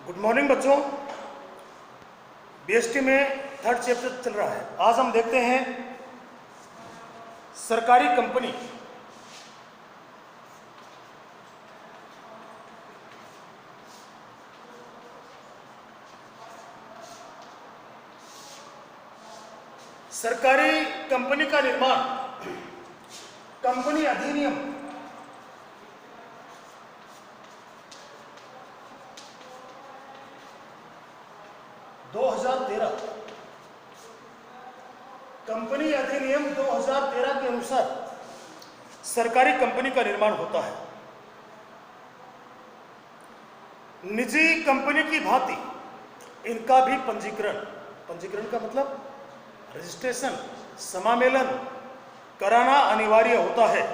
Good morning बच्चों। BST में third chapter चल रहा है। आज हम देखते हैं सरकारी कंपनी। सरकारी कंपनी का निर्माण कंपनी अधिनियम 2013 कंपनी अधिनियम 2013 के अनुसार सरकारी कंपनी का निर्माण होता है। निजी कंपनी की भांति इनका भी पंजीकरण का मतलब रजिस्ट्रेशन, समामेलन कराना अनिवार्य होता है।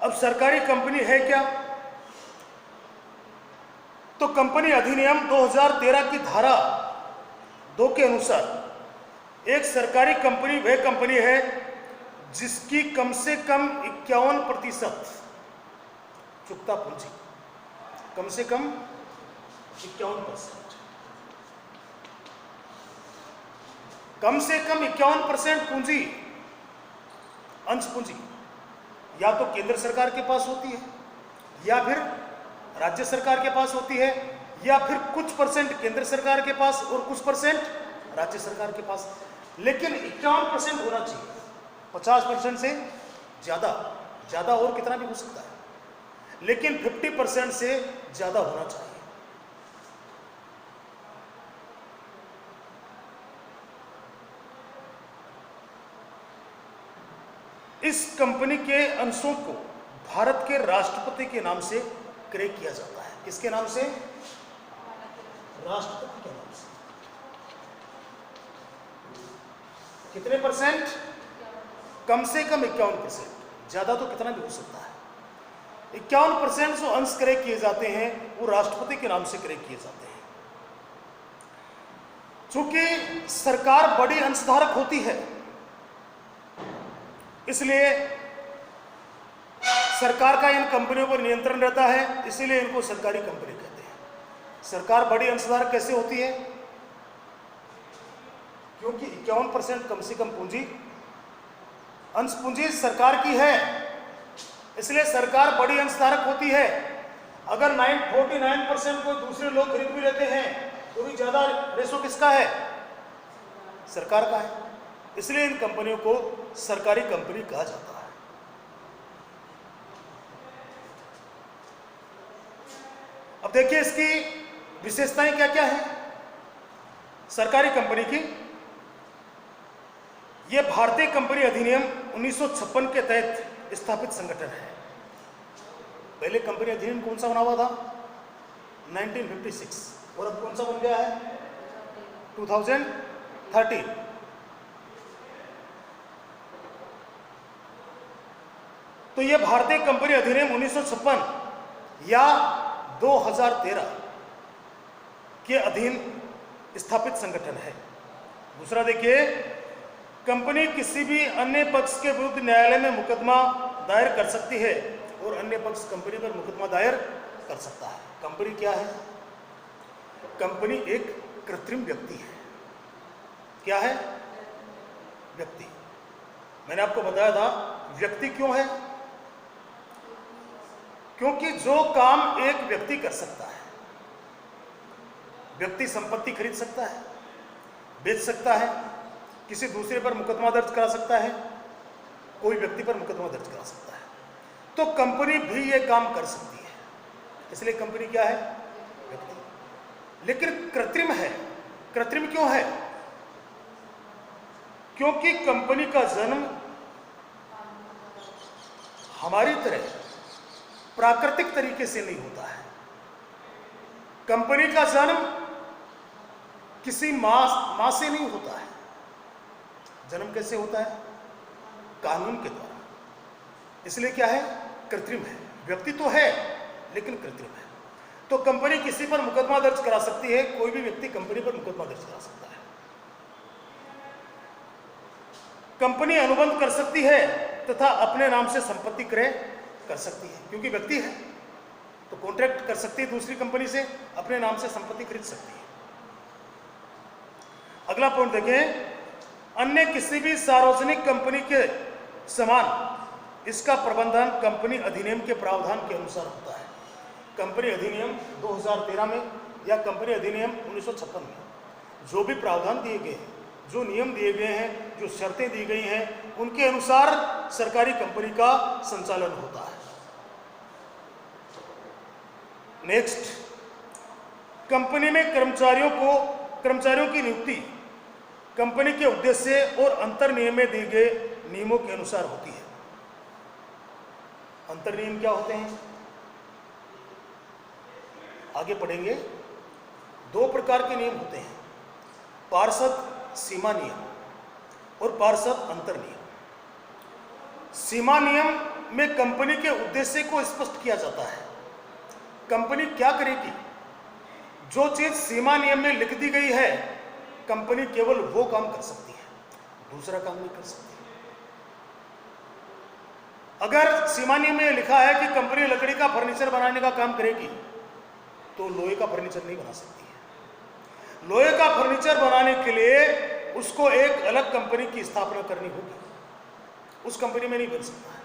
अब सरकारी कंपनी है क्या? तो कंपनी अधिनियम 2013 की धारा 2 के अनुसार एक सरकारी कंपनी वह कंपनी है जिसकी कम से कम 51% चुकता पूंजी, कम से कम 51%, कम से कम 51% पूंजी, अंश पूंजी या तो केंद्र सरकार के पास होती है या फिर राज्य सरकार के पास होती है या फिर कुछ परसेंट केंद्र सरकार के पास और कुछ परसेंट राज्य सरकार के पास, लेकिन 51% होना चाहिए। 50% से ज्यादा और कितना भी हो सकता है, लेकिन 50% से ज्यादा होना चाहिए। इस कंपनी के अंशों को भारत के राष्ट्रपति के नाम से क्रय किया जाता है। किसके नाम से? राष्ट्रपति के नाम से। कितने परसेंट? कम से कम 51%, ज्यादा तो कितना भी हो सकता है। 51% जो अंश क्रय किए जाते हैं वो राष्ट्रपति के नाम से क्रय किए जाते हैं। चूंकि सरकार बड़ी अंशधारक होती है, इसलिए सरकार का इन कंपनियों पर नियंत्रण रहता है, इसीलिए इनको सरकारी कंपनी कहते हैं। सरकार बड़ी अंशधारक कैसे होती है? क्योंकि 51% कम से कम पूंजी, अंश पूंजी सरकार की है, इसलिए सरकार बड़ी अंशधारक होती है। अगर 49% कोई दूसरे लोग खरीद भी लेते हैं तो भी ज्यादा रेशो किसका है? सरकार का है, इसलिए इन कंपनियों को सरकारी कंपनी कहा जाता है। अब देखिए इसकी विशेषताएं क्या क्या है सरकारी कंपनी की। यह भारतीय कंपनी अधिनियम 1956 के तहत स्थापित संगठन है। पहले कंपनी अधिनियम कौन सा बना हुआ था? 1956, और अब कौन सा बन गया है? 2013। तो यह भारतीय कंपनी अधिनियम 1956 या 2013 के अधीन स्थापित संगठन है। दूसरा देखिए, कंपनी किसी भी अन्य पक्ष के विरुद्ध न्यायालय में मुकदमा दायर कर सकती है और अन्य पक्ष कंपनी पर मुकदमा दायर कर सकता है। कंपनी क्या है? कंपनी एक कृत्रिम व्यक्ति है। क्या है? व्यक्ति। मैंने आपको बताया था व्यक्ति क्यों है? क्योंकि जो काम एक व्यक्ति कर सकता है, व्यक्ति संपत्ति खरीद सकता है, बेच सकता है, किसी दूसरे पर मुकदमा दर्ज करा सकता है, कोई व्यक्ति पर मुकदमा दर्ज करा सकता है, तो कंपनी भी ये काम कर सकती है। इसलिए कंपनी क्या है? व्यक्ति। लेकिन कृत्रिम है। कृत्रिम क्यों है? क्योंकि कंपनी का जन्म हमारी तरह प्राकृतिक तरीके से नहीं होता है। कंपनी का जन्म किसी मां से नहीं होता है। जन्म कैसे होता है? कानून के द्वारा। इसलिए क्या है? कृत्रिम है। व्यक्ति तो है लेकिन कृत्रिम है। तो कंपनी किसी पर मुकदमा दर्ज करा सकती है, कोई भी व्यक्ति कंपनी पर मुकदमा दर्ज करा सकता है। कंपनी अनुबंध कर सकती है तथा अपने नाम से संपत्ति क्रय कर सकती है, क्योंकि व्यक्ति है तो कॉन्ट्रैक्ट कर सकती है दूसरी कंपनी से, अपने नाम से संपत्ति खरीद सकती है। अगला पॉइंट देखें, अन्य किसी भी सार्वजनिक कंपनी के समान इसका प्रबंधन कंपनी अधिनियम के प्रावधान के अनुसार होता है। कंपनी अधिनियम 2013 में या कंपनी अधिनियम 1956 में जो भी प्रावधान दिए गए हैं, जो नियम दिए गए हैं, जो शर्तें दी गई हैं, उनके अनुसार सरकारी कंपनी का संचालन होता है। नेक्स्ट, कंपनी में कर्मचारियों की नियुक्ति कंपनी के उद्देश्य और अंतर नियम में दिए गए नियमों के अनुसार होती है। अंतर नियम क्या होते हैं आगे पढ़ेंगे। 2 प्रकार के नियम होते हैं, पार्षद सीमा नियम और पार्षद अंतर नियम। सीमा नियम में कंपनी के उद्देश्य को स्पष्ट किया जाता है। कंपनी क्या करेगी, जो चीज सीमा नियम में लिख दी गई है, कंपनी केवल वो काम कर सकती है, दूसरा काम नहीं कर सकती। अगर सीमा नियम में लिखा है कि कंपनी लकड़ी का फर्नीचर बनाने का काम करेगी, तो लोहे का फर्नीचर नहीं बना सकती है। लोहे का फर्नीचर बनाने के लिए उसको एक अलग कंपनी की स्थापना करनी होगी, उस कंपनी में नहीं बन सकता है।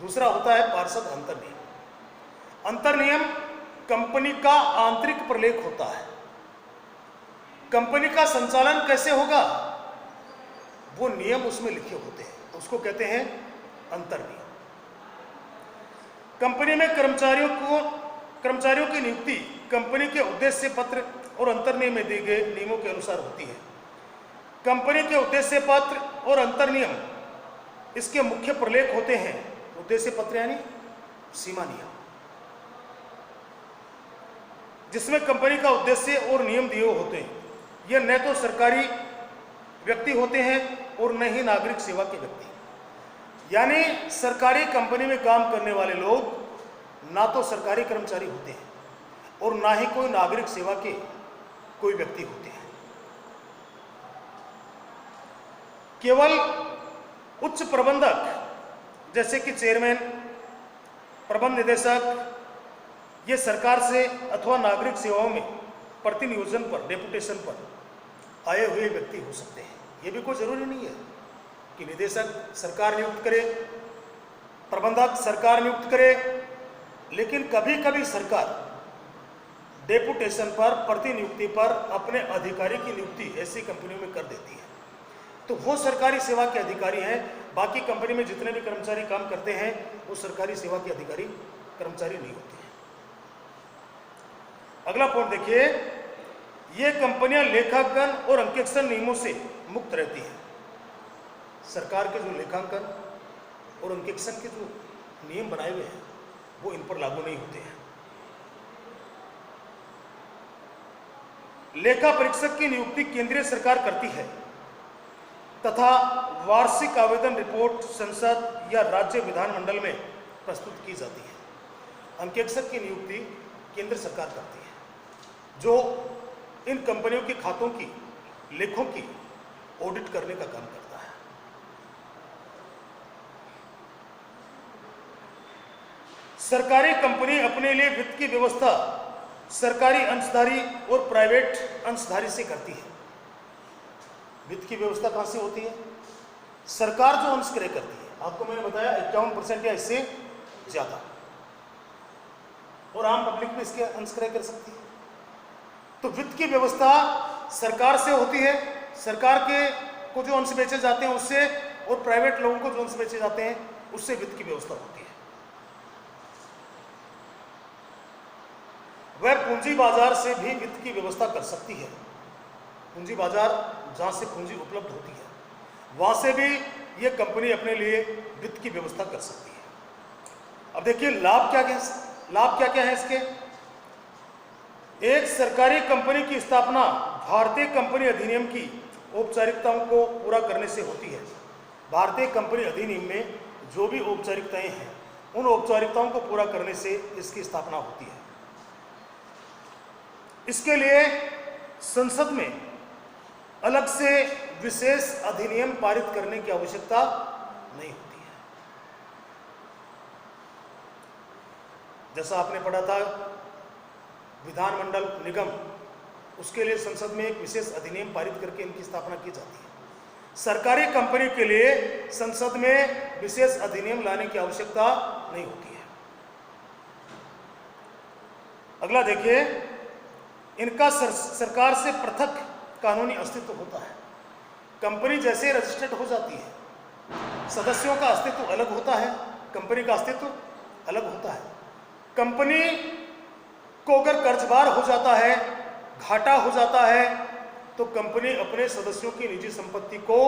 दूसरा होता है पार्षद अंतर नियम। अंतर नियम कंपनी का आंतरिक प्रलेख होता है। कंपनी का संचालन कैसे होगा, वो नियम उसमें लिखे होते हैं, उसको कहते हैं अंतर नियम। कंपनी में कर्मचारियों की नियुक्ति कंपनी के उद्देश्य पत्र और अंतर नियम में दिए गए नियमों के अनुसार होती है। कंपनी के उद्देश्य पत्र और अंतर नियम इसके मुख्य प्रलेख होते हैं। उद्देश्य पत्र यानी सीमा नियम, जिसमें कंपनी का उद्देश्य और नियम दिए होते हैं। ये न तो सरकारी व्यक्ति होते हैं और न ही नागरिक सेवा के व्यक्ति, यानी सरकारी कंपनी में काम करने वाले लोग ना तो सरकारी कर्मचारी होते हैं और ना ही कोई नागरिक सेवा के कोई व्यक्ति होते हैं। केवल उच्च प्रबंधक जैसे कि चेयरमैन, प्रबंध निदेशक, ये सरकार से अथवा नागरिक सेवाओं में प्रतिनियोजन पर, डेपुटेशन पर आए हुए व्यक्ति हो सकते हैं। ये भी कोई जरूरी नहीं है कि निदेशक सरकार नियुक्त करे, प्रबंधक सरकार नियुक्त करे, लेकिन कभी कभी सरकार डेपुटेशन पर, प्रतिनियुक्ति पर अपने अधिकारी की नियुक्ति ऐसी कंपनियों में कर देती है, तो वो सरकारी सेवा के अधिकारी हैं। बाकी कंपनी में जितने भी कर्मचारी काम करते हैं वो सरकारी सेवा के अधिकारी कर्मचारी नहीं होते हैं। अगला पॉइंट देखिए, ये कंपनियां लेखांकन और अंकेक्षण नियमों से मुक्त रहती हैं। सरकार के जो लेखांकन और अंकेक्षण के जो नियम बनाए हुए हैं वो इन पर लागू नहीं होते हैं। लेखा परीक्षक की नियुक्ति केंद्रीय सरकार करती है तथा वार्षिक आवेदन रिपोर्ट संसद या राज्य विधानमंडल में प्रस्तुत की जाती है। अंकेक्षक की नियुक्ति केंद्र सरकार करती है, जो इन कंपनियों के खातों की, लेखों की ऑडिट करने का काम करता है। सरकारी कंपनी अपने लिए वित्त की व्यवस्था सरकारी अंशधारी और प्राइवेट अंशधारी से करती है। वित्त की व्यवस्था कहां से होती है? सरकार जो अंश क्रय करती है, आपको मैंने बताया 51% या इससे ज्यादा, और आम पब्लिक भी इसके अंश क्रय कर सकती है। तो वित्त की व्यवस्था सरकार से होती है, सरकार के को जो अंश बेचे जाते हैं उससे, और प्राइवेट लोगों को जो अंश बेचे जाते हैं उससे वित्त की व्यवस्था होती है। वह पूंजी बाजार से भी वित्त की व्यवस्था कर सकती है। पूंजी बाजार जहां से पूंजी उपलब्ध होती है वहां से भी यह कंपनी अपने लिए वित्त की व्यवस्था कर सकती है। अब देखिए लाभ क्या क्या है इसके। एक सरकारी कंपनी की स्थापना भारतीय कंपनी अधिनियम की औपचारिकताओं को पूरा करने से होती है। भारतीय कंपनी अधिनियम में जो भी औपचारिकताएं हैं उन औपचारिकताओं को पूरा करने से इसकी स्थापना होती है। इसके लिए संसद में अलग से विशेष अधिनियम पारित करने की आवश्यकता नहीं होती है। जैसा आपने पढ़ा था विधानमंडल निगम, उसके लिए संसद में एक विशेष अधिनियम पारित करके इनकी स्थापना की जाती है। सरकारी कंपनी के लिए संसद में विशेष अधिनियम लाने की आवश्यकता नहीं होती है। अगला देखिए, इनका सरकार से पृथक कानूनी अस्तित्व होता है। कंपनी जैसे रजिस्टर्ड हो जाती है, सदस्यों का अस्तित्व अलग होता है, कंपनी का अस्तित्व अलग होता है। कंपनी को अगर कर्जबार हो जाता है, घाटा हो जाता है, तो कंपनी अपने सदस्यों की निजी संपत्ति को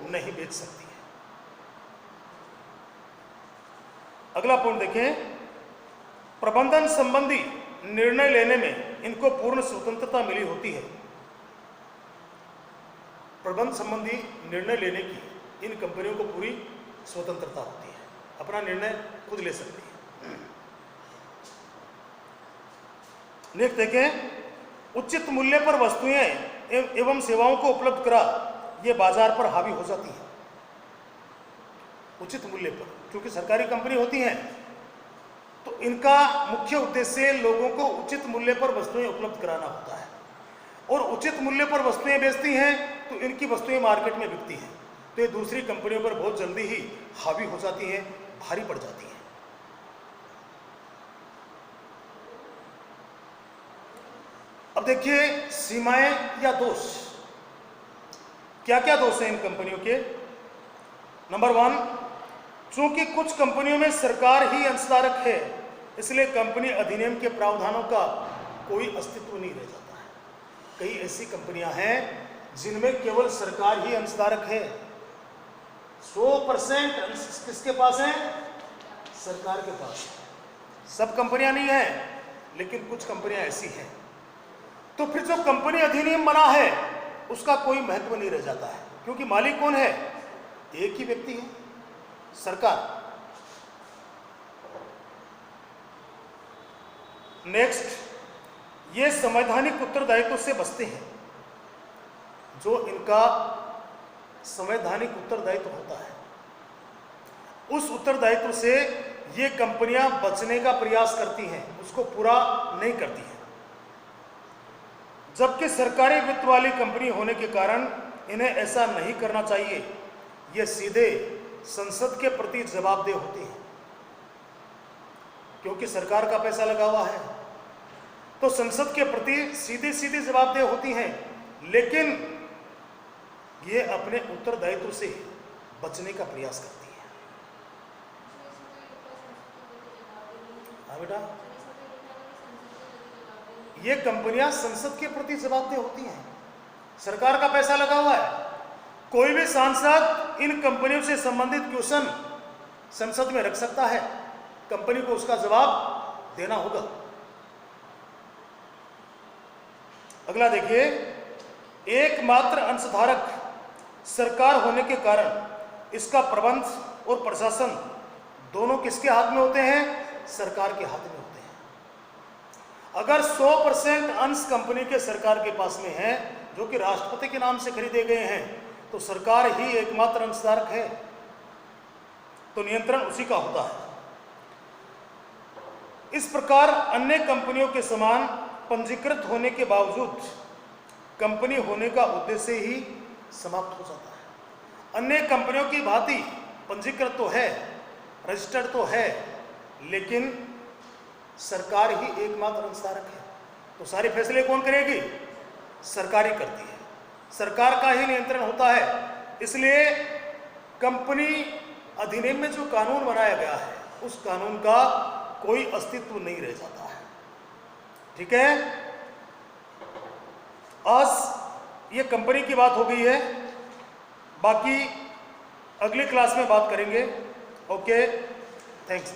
नहीं बेच सकती है। अगला पॉइंट देखें, प्रबंधन संबंधी निर्णय लेने में इनको पूर्ण स्वतंत्रता मिली होती है। प्रबंध संबंधी निर्णय लेने की इन कंपनियों को पूरी स्वतंत्रता होती है, अपना निर्णय खुद ले सकती है। नेक्स्ट देखें, उचित मूल्य पर वस्तुएं एवं सेवाओं को उपलब्ध करा ये बाजार पर हावी हो जाती है। उचित मूल्य पर, क्योंकि सरकारी कंपनी होती हैं तो इनका मुख्य उद्देश्य लोगों को उचित मूल्य पर वस्तुएं उपलब्ध कराना होता है, और उचित मूल्य पर वस्तुएं बेचती हैं तो इनकी वस्तुएं मार्केट में बिकती हैं, तो ये दूसरी कंपनियों पर बहुत जल्दी ही हावी हो जाती हैं, भारी पड़ जाती हैं। अब देखिए, सीमाएं या दोष, क्या क्या दोष हैं इन कंपनियों के। नंबर 1, चूंकि कुछ कंपनियों में सरकार ही अंशधारक है, इसलिए कंपनी अधिनियम के प्रावधानों का कोई अस्तित्व नहीं रह जाता है। कई ऐसी कंपनियां हैं जिनमें केवल सरकार ही अंशधारक है। 100% अंश किसके पास है? सरकार के पास है। सब कंपनियां नहीं है, लेकिन कुछ कंपनियां ऐसी हैं। तो फिर जो कंपनी अधिनियम बना है उसका कोई महत्व नहीं रह जाता है, क्योंकि मालिक कौन है? एक ही व्यक्ति है, सरकार। नेक्स्ट, ये संवैधानिक उत्तरदायित्व से बचते हैं। जो इनका संवैधानिक उत्तरदायित्व होता है, उस उत्तरदायित्व से ये कंपनियां बचने का प्रयास करती हैं, उसको पूरा नहीं करती हैं। जबकि सरकारी वित्त वाली कंपनी होने के कारण इन्हें ऐसा नहीं करना चाहिए। ये सीधे संसद के प्रति जवाबदेह होती हैं, क्योंकि सरकार का पैसा लगा हुआ है, तो संसद के प्रति सीधे सीधे जवाबदेह होती हैं, लेकिन ये अपने उत्तरदायित्व से बचने का प्रयास करती हैं। हाँ बेटा, ये कंपनियां संसद के प्रति जवाबदेह होती हैं, सरकार का पैसा लगा हुआ है। कोई भी सांसद इन कंपनियों से संबंधित क्वेश्चन संसद में रख सकता है, कंपनी को उसका जवाब देना होगा। अगला देखिए, एकमात्र अंशधारक सरकार होने के कारण इसका प्रबंध और प्रशासन दोनों किसके हाथ में होते हैं? सरकार के हाथ में होते हैं। अगर 100% अंश कंपनी के सरकार के पास में है, जो कि राष्ट्रपति के नाम से खरीदे गए हैं, तो सरकार ही एकमात्र अंशधारक है, तो नियंत्रण उसी का होता है। इस प्रकार अन्य कंपनियों के समान पंजीकृत होने के बावजूद कंपनी होने का उद्देश्य ही समाप्त हो जाता है। अन्य कंपनियों की भांति पंजीकृत तो है, रजिस्टर्ड तो है, लेकिन सरकार ही एकमात्र अंशधारक है, तो सारे फैसले कौन करेगी? सरकार ही करती है, सरकार का ही नियंत्रण होता है। इसलिए कंपनी अधिनियम में जो कानून बनाया गया है, उस कानून का कोई अस्तित्व नहीं रह जाता है। ठीक है, आज ये कंपनी की बात हो गई है, बाकी अगली क्लास में बात करेंगे। Okay, thanks.